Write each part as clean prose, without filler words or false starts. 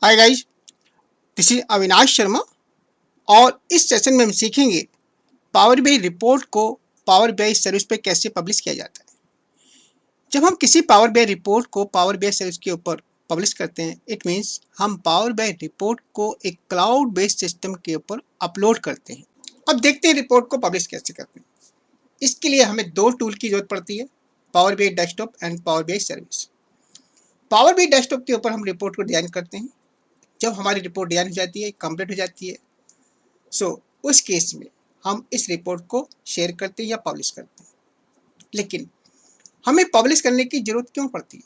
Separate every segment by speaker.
Speaker 1: Hi guys, this is Avinash Sharma और इस session में हम सीखेंगे पावर बीआई रिपोर्ट को पावर बीआई सर्विस पे कैसे पब्लिश किया जाता है। जब हम किसी पावर बीआई रिपोर्ट को पावर बीआई सर्विस के ऊपर पब्लिश करते हैं, इट मीन्स हम पावर बीआई रिपोर्ट को एक क्लाउड बेस्ड सिस्टम के ऊपर अपलोड करते हैं। अब देखते हैं रिपोर्ट को पब्लिश कैसे करते हैं। इसके लिए हमें दो टूल की जरूरत पड़ती है, power BI desktop and power BI service. Power BI desktop के ऊपर हम रिपोर्ट को डिजाइन करते हैं। जब हमारी रिपोर्ट डिजाइन हो जाती है, कंप्लीट हो जाती है, उस केस में हम इस रिपोर्ट को शेयर करते हैं या पब्लिश करते हैं। लेकिन हमें पब्लिश करने की जरूरत क्यों पड़ती है?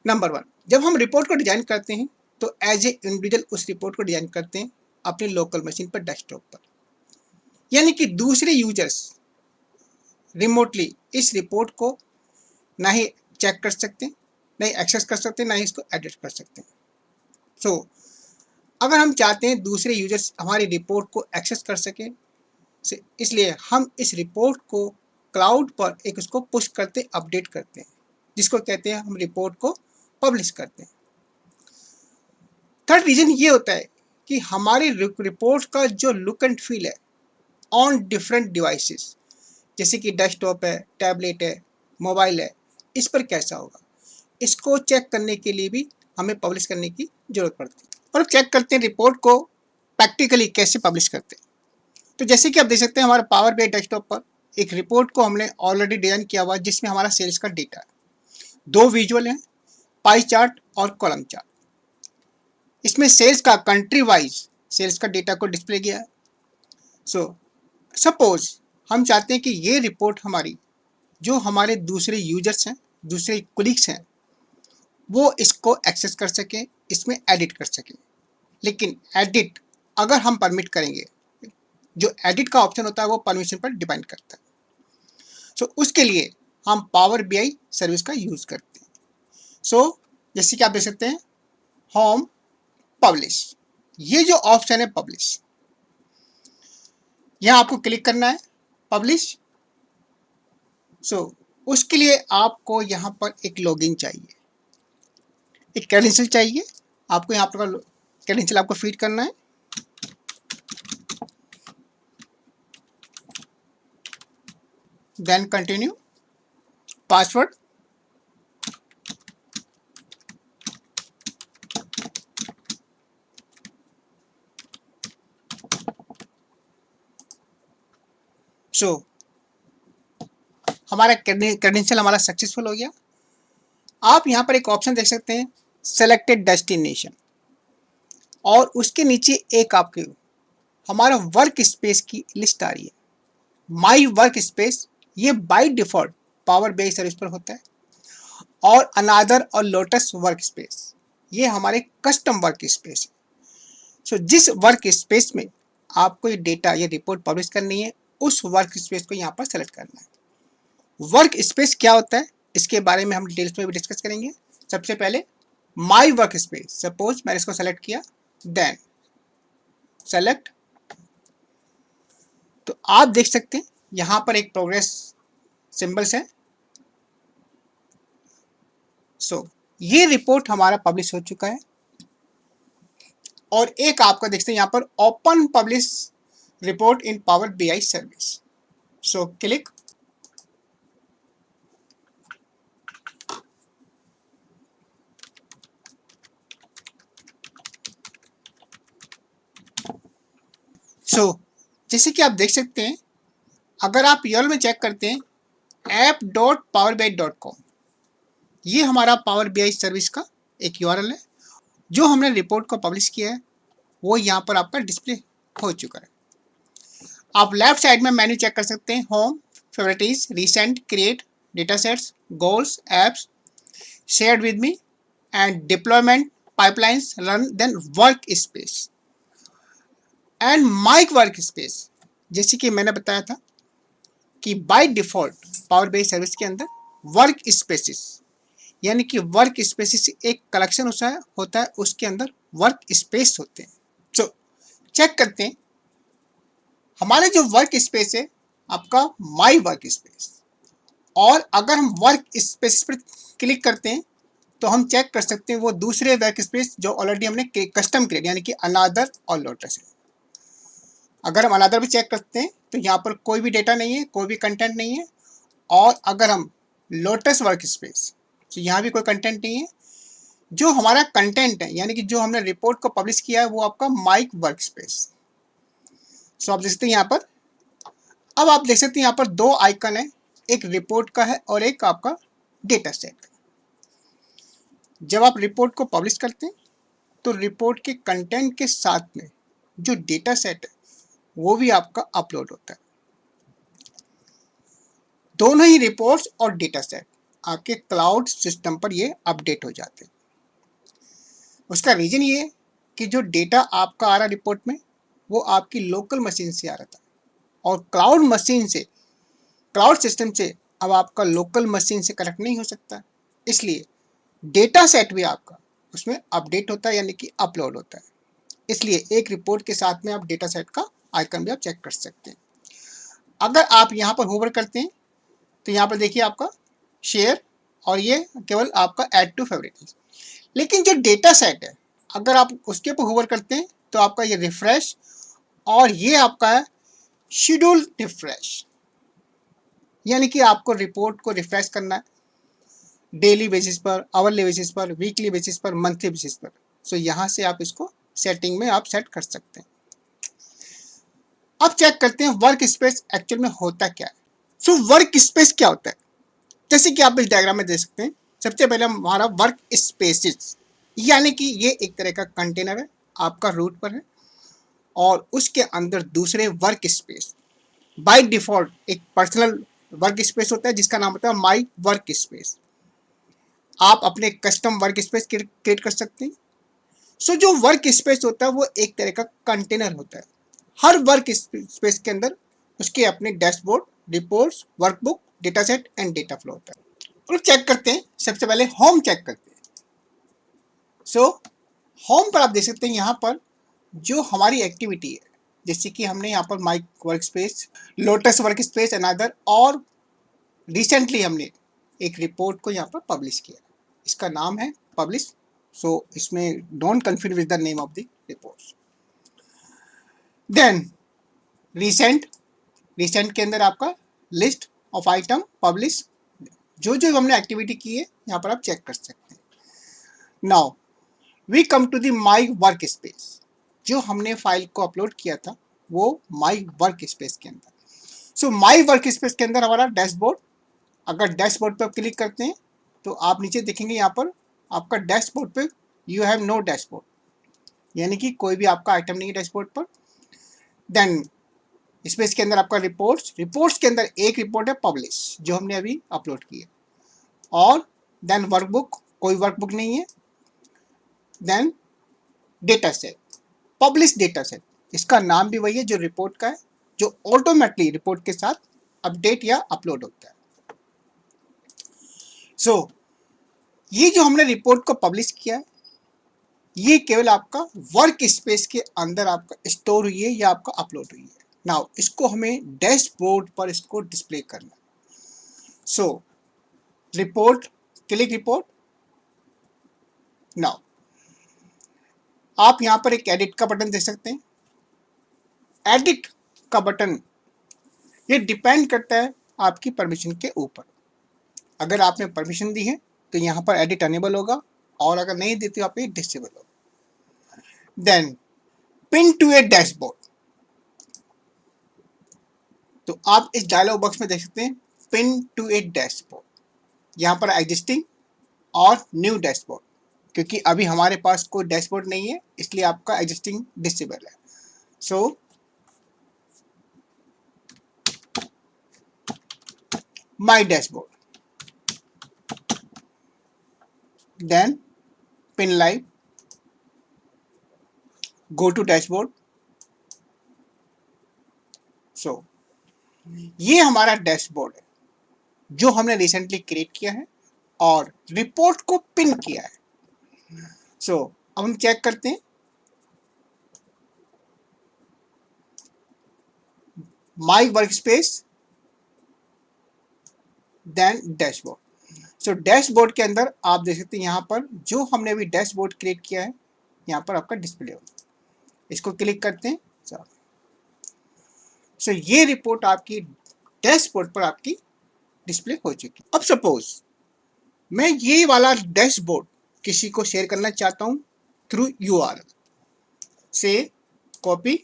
Speaker 1: नंबर वन, जब हम रिपोर्ट को डिजाइन करते हैं तो एज ए इंडिविजुअल उस रिपोर्ट को डिजाइन करते हैं अपने लोकल मशीन पर, डेस्कटॉप पर, यानी कि दूसरे यूजर्स रिमोटली इस रिपोर्ट को ना ही चेक कर सकते, ना ही एक्सेस कर सकते, ना ही इसको एडिट कर सकते हैं। अगर हम चाहते हैं दूसरे यूजर्स हमारी रिपोर्ट को एक्सेस कर सकें, इसलिए हम इस रिपोर्ट को क्लाउड पर एक उसको पुश करते, अपडेट करते हैं, जिसको कहते हैं हम रिपोर्ट को पब्लिश करते हैं। थर्ड रीजन ये होता है कि हमारी रिपोर्ट का जो लुक एंड फील है ऑन डिफरेंट डिवाइसेस, जैसे कि डेस्कटॉप है, टैबलेट है, मोबाइल है, इस पर कैसा होगा, इसको चेक करने के लिए भी हमें पब्लिश करने की जरूरत पड़ती है। और चेक करते हैं रिपोर्ट को प्रैक्टिकली कैसे पब्लिश करते हैं। तो जैसे कि आप देख सकते हैं हमारे पावर बीआई डेस्कटॉप पर एक रिपोर्ट को हमने ऑलरेडी डिजाइन किया हुआ, जिसमें हमारा सेल्स का डेटा है, दो विजुअल हैं, पाई चार्ट और कॉलम चार्ट। इसमें सेल्स का कंट्री वाइज सेल्स का डेटा को डिस्प्ले किया है। सपोज हम चाहते हैं कि ये रिपोर्ट हमारी जो हमारे दूसरे यूजर्स हैं, दूसरे कोलिग्स हैं, वो इसको एक्सेस कर सकें, इसमें एडिट कर सकें। लेकिन एडिट अगर हम परमिट करेंगे, जो एडिट का ऑप्शन होता है वो परमिशन पर डिपेंड करता है। उसके लिए हम पावर बीआई सर्विस का यूज करते हैं। जैसे कि आप देख सकते हैं होम पब्लिश, ये जो ऑप्शन है पब्लिश, यहां आपको क्लिक करना है पब्लिश। उसके लिए आपको यहां पर एक लॉगिन चाहिए, एक क्रेडेंशियल चाहिए। आपको यहाँ पर क्रेडेंशियल आपको फीड करना है। देन कंटिन्यू, पासवर्ड, हमारा क्रेडेंशियल हमारा सक्सेसफुल हो गया। आप यहाँ पर एक ऑप्शन देख सकते हैं, सेलेक्टेड डेस्टिनेशन, और उसके नीचे एक आपके हमारा वर्क स्पेस की लिस्ट आ रही है, माई वर्क स्पेस। ये bye default power BI service पर होता है। और अनादर और लोटस वर्क स्पेस, ये हमारे कस्टम वर्क स्पेस है। जिस वर्क स्पेस में आपको ये डेटा, ये रिपोर्ट पब्लिश करनी है, उस वर्क स्पेस को यहाँ पर सेलेक्ट करना है। वर्क स्पेस क्या होता है इसके बारे में हम डिटेल्स में भी डिस्कस करेंगे। सबसे पहले माई वर्क स्पेस, सपोज मैंने इसको सेलेक्ट किया, देन सेलेक्ट। तो आप देख सकते हैं यहां पर एक प्रोग्रेस सिंबल्स है। ये रिपोर्ट हमारा पब्लिश हो चुका है। और एक आपका देखते हैं यहां पर ओपन पब्लिश रिपोर्ट इन पावर बीआई सर्विस। क्लिक। जैसे कि आप देख सकते हैं, अगर आप यूआरएल में चेक करते हैं app.powerbi.com, ये हमारा पावर बीआई सर्विस का एक यूआरएल है। जो हमने रिपोर्ट को पब्लिश किया है वो यहाँ पर आपका डिस्प्ले हो चुका है। आप लेफ्ट साइड में मेन्यू चेक कर सकते हैं, home, favourites, recent, create, data sets, goals, apps, shared with me and deployment, pipelines, run, then work space and my work space. जैसे कि मैंने बताया था कि by default power BI service के अंदर वर्क स्पेसिस, यानी कि वर्क स्पेसिस एक कलेक्शन होता है, उसके अंदर वर्क स्पेस होते हैं। चेक करते हैं हमारे जो वर्क स्पेस है आपका माई वर्क स्पेस, और अगर हम वर्क स्पेस पर क्लिक करते हैं तो हम चेक कर सकते हैं वो दूसरे वर्क स्पेस जो ऑलरेडी हमने कस्टम क्रिएट यानी कि अनादर और लोटस है। अगर हम अनादर भी चेक करते हैं तो यहाँ पर कोई भी डेटा नहीं है, कोई भी कंटेंट नहीं है। और अगर हम लोटस वर्क स्पेस, तो यहाँ भी कोई कंटेंट नहीं है। जो हमारा कंटेंट है यानी कि जो हमने रिपोर्ट को पब्लिश किया है वो आपका माइक वर्क स्पेस। सो आप देख सकते हैं यहाँ पर, अब आप देख सकते हैं यहाँ पर दो आइकन है, एक रिपोर्ट का है और एक आपका डेटा सेट। जब आप रिपोर्ट को पब्लिश करते हैं तो रिपोर्ट के कंटेंट के साथ में जो डेटा सेट है वो भी आपका अपलोड होता है। दोनों ही रिपोर्ट्स और डेटा सेट आपके क्लाउड सिस्टम पर ये अपडेट हो जाते हैं। उसका रीजन ये है कि जो डेटा आपका आ रहा रिपोर्ट में वो आपकी लोकल मशीन से आ रहा था, और क्लाउड मशीन से, क्लाउड सिस्टम से अब आपका लोकल मशीन से कनेक्ट नहीं हो सकता, इसलिए डेटा सेट भी आपका उसमें अपडेट होता है यानी कि अपलोड होता है। इसलिए एक रिपोर्ट के साथ में आप डेटा सेट का आइकन भी आप चेक कर सकते हैं। अगर आप यहाँ पर होवर करते हैं तो यहाँ पर देखिए आपका शेयर, और ये केवल आपका ऐड टू फेवरेट। लेकिन जो डेटा सेट है अगर आप उसके ऊपर होवर करते हैं तो आपका ये रिफ्रेश, और ये आपका है शेड्यूल रिफ्रेश, यानी कि आपको रिपोर्ट को रिफ्रेश करना है डेली बेसिस पर, आवरली बेसिस पर, वीकली बेसिस पर, मंथली बेसिस पर। सो यहाँ से आप इसको सेटिंग में आप सेट कर सकते हैं। अब चेक करते हैं वर्क स्पेस एक्चुअल में होता क्या है। सो वर्क स्पेस क्या होता है, जैसे कि आप इस डायग्राम में देख सकते हैं। सबसे पहले हमारा वर्क स्पेसिस, यानी कि ये एक तरह का कंटेनर है, आपका रूट पर है, और उसके अंदर दूसरे वर्क स्पेस। बाय डिफॉल्ट एक पर्सनल वर्क स्पेस होता है जिसका नाम होता है माई वर्क स्पेस। आप अपने कस्टम वर्क स्पेस क्रिएट कर सकते हैं। सो जो वर्क स्पेस होता है वो एक तरह का कंटेनर होता है। हर वर्क स्पेस के अंदर उसके अपने dashboard, reports, workbook, data set and data flow होता है। और चेक करते हैं, सबसे पहले होम चेक करते हैं। सो होम पर आप देख सकते हैं यहाँ पर जो हमारी एक्टिविटी है, जैसे कि हमने यहाँ पर Mike work space, lotus work space another, और रिसेंटली हमने एक रिपोर्ट को यहाँ पर पब्लिश किया। इसका नाम है पब्लिश, सो इसमें don't confuse with the name of the report. Then recent, recent के अंदर आपका लिस्ट ऑफ आइटम पब्लिश, जो जो हमने एक्टिविटी की है यहाँ पर आप चेक कर सकते हैं। Now we come to the my work space. जो हमने फाइल को अपलोड किया था वो माई वर्क स्पेस के अंदर। सो माई वर्क स्पेस के अंदर हमारा डैशबोर्ड, अगर डैशबोर्ड पर आप क्लिक करते हैं तो आप नीचे देखेंगे यहाँ पर आपका डैशबोर्ड पे यू हैव नो डैशबोर्ड, यानी कि कोई भी आपका आइटम नहीं है डैशबोर्ड पर। देन स्पेस के अंदर आपका रिपोर्ट्स, रिपोर्ट्स के अंदर एक रिपोर्ट है पब्लिश जो हमने अभी अपलोड की है, और देन वर्कबुक, कोई वर्कबुक नहीं है। Then data set, publish data set, इसका नाम भी वही है जो रिपोर्ट का है, जो ऑटोमेटिकली रिपोर्ट के साथ अपडेट या अपलोड होता है। सो ये जो हमने रिपोर्ट को पब्लिश किया है ये केवल आपका वर्क स्पेस के अंदर आपका स्टोर हुई है या आपका अपलोड हुई है। नाउ इसको हमें डैशबोर्ड पर इसको डिस्प्ले करना है। सो रिपोर्ट, क्लिक रिपोर्ट। नाउ आप यहाँ पर एक एडिट का बटन देख सकते हैं। एडिट का बटन ये डिपेंड करता है आपकी परमिशन के ऊपर। अगर आपने परमिशन दी है तो यहाँ पर एडिट अनेबल होगा, और अगर नहीं दी तो यहाँ पे डिसेबल होगा। Then pin to a dashboard, तो आप इस डायलॉग बॉक्स में देख सकते हैं पिन टू ए डैशबोर्ड, यहाँ पर एग्जिस्टिंग और न्यू डैशबोर्ड, क्योंकि अभी हमारे पास कोई डैशबोर्ड नहीं है इसलिए आपका एग्जिस्टिंग डिसेबल है। So my dashboard, then pin live, go to dashboard. सो ये हमारा डैशबोर्ड है जो हमने रिसेंटली क्रिएट किया है और रिपोर्ट को पिन किया है। सो अब हम चेक करते हैं my work space, then dashboard. So dashboard के अंदर आप देख सकते हैं यहाँ पर जो हमने अभी डैशबोर्ड क्रिएट किया है यहाँ पर आपका डिस्प्ले हो, इसको क्लिक करते हैं। सो ये रिपोर्ट आपकी डैशबोर्ड पर आपकी डिस्प्ले हो चुकी है। अब सपोज मैं ये वाला डैशबोर्ड किसी को शेयर करना चाहता हूँ थ्रू URL से कॉपी,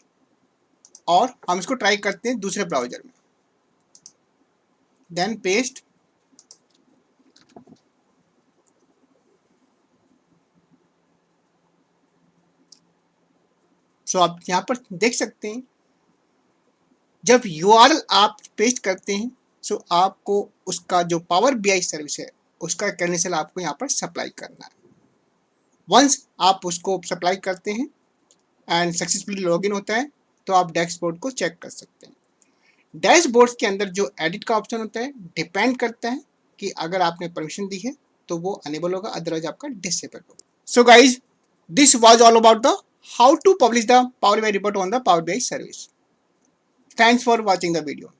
Speaker 1: और हम इसको ट्राई करते हैं दूसरे ब्राउजर में, देन पेस्ट। सो आप यहाँ पर देख सकते हैं जब URL आप पेस्ट करते हैं सो आपको उसका जो पावर BI सर्विस है उसका कर्नेल आपको यहाँ पर सप्लाई करना है। वंस आप उसको सप्लाई करते हैं एंड सक्सेसफुली लॉगिन होता है तो आप डैशबोर्ड को चेक कर सकते हैं। डैशबोर्ड के अंदर जो एडिट का ऑप्शन होता है डिपेंड करता है कि अगर आपने परमिशन दी है तो वो अनेबल होगा, अदरवाइज आपका डिसेबल होगा। So guys, this was all about the how to publish the Power BI report on the Power BI service. Thanks for watching the video.